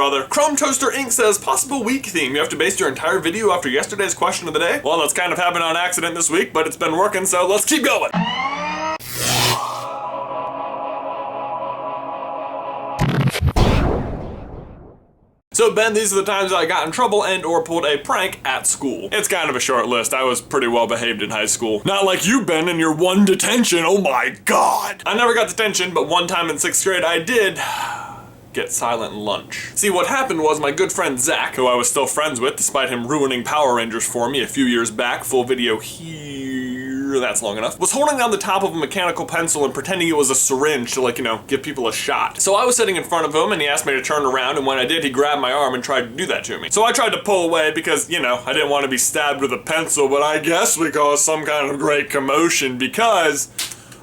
brother. Chrome Toaster Inc. says, possible week theme. You have to base your entire video after yesterday's question of the day? Well, that's kind of happened on accident this week, but it's been working, so let's keep going. So Ben, these are the times I got in trouble and or pulled a prank at school. It's kind of a short list. I was pretty well behaved in high school. Not like you, Ben, in your one detention. Oh my God. I never got detention, but one time in 6th grade I did get silent lunch. See, what happened was my good friend Zach, who I was still friends with despite him ruining Power Rangers for me a few years back, full video here, that's long enough, was holding down the top of a mechanical pencil and pretending it was a syringe to, like, you know, give people a shot. So I was sitting in front of him and he asked me to turn around, and when I did, he grabbed my arm and tried to do that to me. So I tried to pull away because, you know, I didn't want to be stabbed with a pencil, but I guess we caused some kind of great commotion because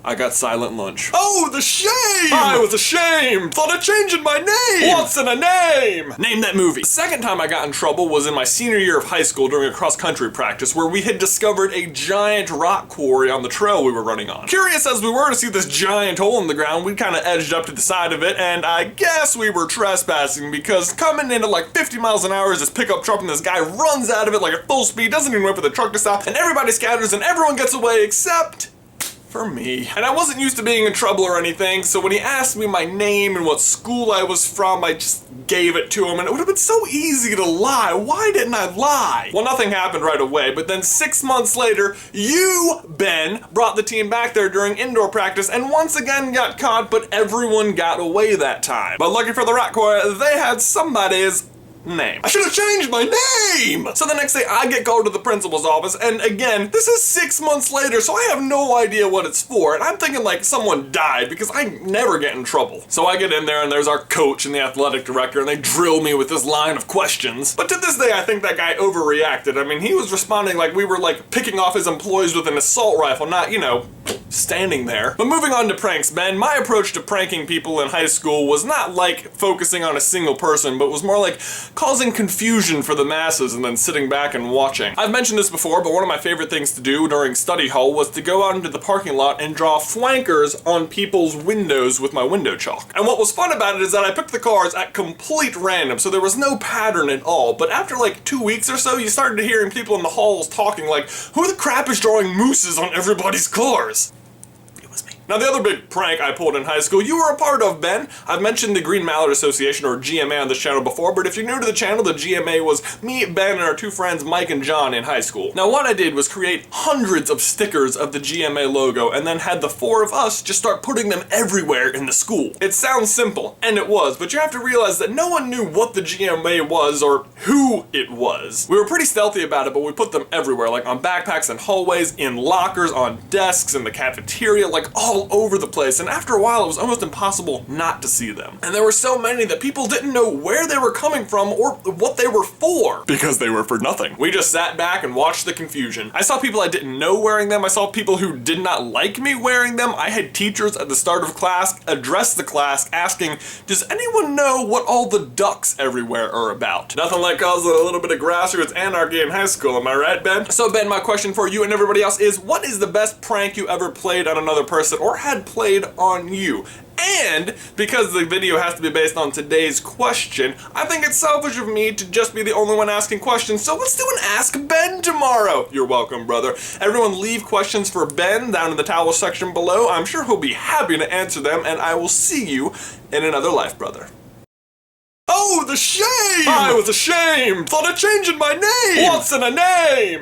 I got silent lunch. Oh, the shame! I was ashamed! Thought of changing my name! What's in a name? Name that movie. The second time I got in trouble was in my senior year of high school during a cross-country practice where we had discovered a giant rock quarry on the trail we were running on. Curious as we were to see this giant hole in the ground, we kind of edged up to the side of it, and I guess we were trespassing because coming in at like 50 miles an hour is this pickup truck, and this guy runs out of it like at full speed, doesn't even wait for the truck to stop, and everybody scatters and everyone gets away except for me. And I wasn't used to being in trouble or anything, so when he asked me my name and what school I was from, I just gave it to him, and it would have been so easy to lie. Why didn't I lie? Well, nothing happened right away, but then 6 months later, you, Ben, brought the team back there during indoor practice and once again got caught, but everyone got away that time. But lucky for the Rock Corps, they had somebody's name. I should have changed my name! So the next day I get called to the principal's office, and again, this is 6 months later, so I have no idea what it's for, and I'm thinking like someone died because I never get in trouble. So I get in there and there's our coach and the athletic director, and they drill me with this line of questions. But to this day I think that guy overreacted. I mean, he was responding like we were like picking off his employees with an assault rifle, not, you know, standing there. But moving on to pranks, Ben, my approach to pranking people in high school was not like focusing on a single person, but was more like causing confusion for the masses and then sitting back and watching. I've mentioned this before, but one of my favorite things to do during study hall was to go out into the parking lot and draw flankers on people's windows with my window chalk. And what was fun about it is that I picked the cars at complete random, so there was no pattern at all. But after like 2 weeks or so, you started hearing people in the halls talking like, who the crap is drawing mooses on everybody's cars? Now, the other big prank I pulled in high school, you were a part of, Ben. I've mentioned the Green Mallard Association, or GMA, on this channel before, but if you're new to the channel, the GMA was me, Ben, and our two friends, Mike and John, in high school. Now, what I did was create hundreds of stickers of the GMA logo, and then had the four of us just start putting them everywhere in the school. It sounds simple, and it was, but you have to realize that no one knew what the GMA was or who it was. We were pretty stealthy about it, but we put them everywhere, like on backpacks and hallways, in lockers, on desks, in the cafeteria, like all over the place, and after a while it was almost impossible not to see them. And there were so many that people didn't know where they were coming from or what they were for. Because they were for nothing. We just sat back and watched the confusion. I saw people I didn't know wearing them, I saw people who did not like me wearing them, I had teachers at the start of class address the class asking, does anyone know what all the ducks everywhere are about? Nothing like causing a little bit of grassroots anarchy in high school, am I right, Ben? So Ben, my question for you and everybody else is, what is the best prank you ever played on another person or had played on you? And because the video has to be based on today's question, I think it's selfish of me to just be the only one asking questions, so let's do an Ask Ben tomorrow. You're welcome, brother. Everyone leave questions for Ben down in the towel section below. I'm sure he'll be happy to answer them, and I will see you in another life, brother. Oh, the shame! I was ashamed! Thought of changing my name! What's in a name?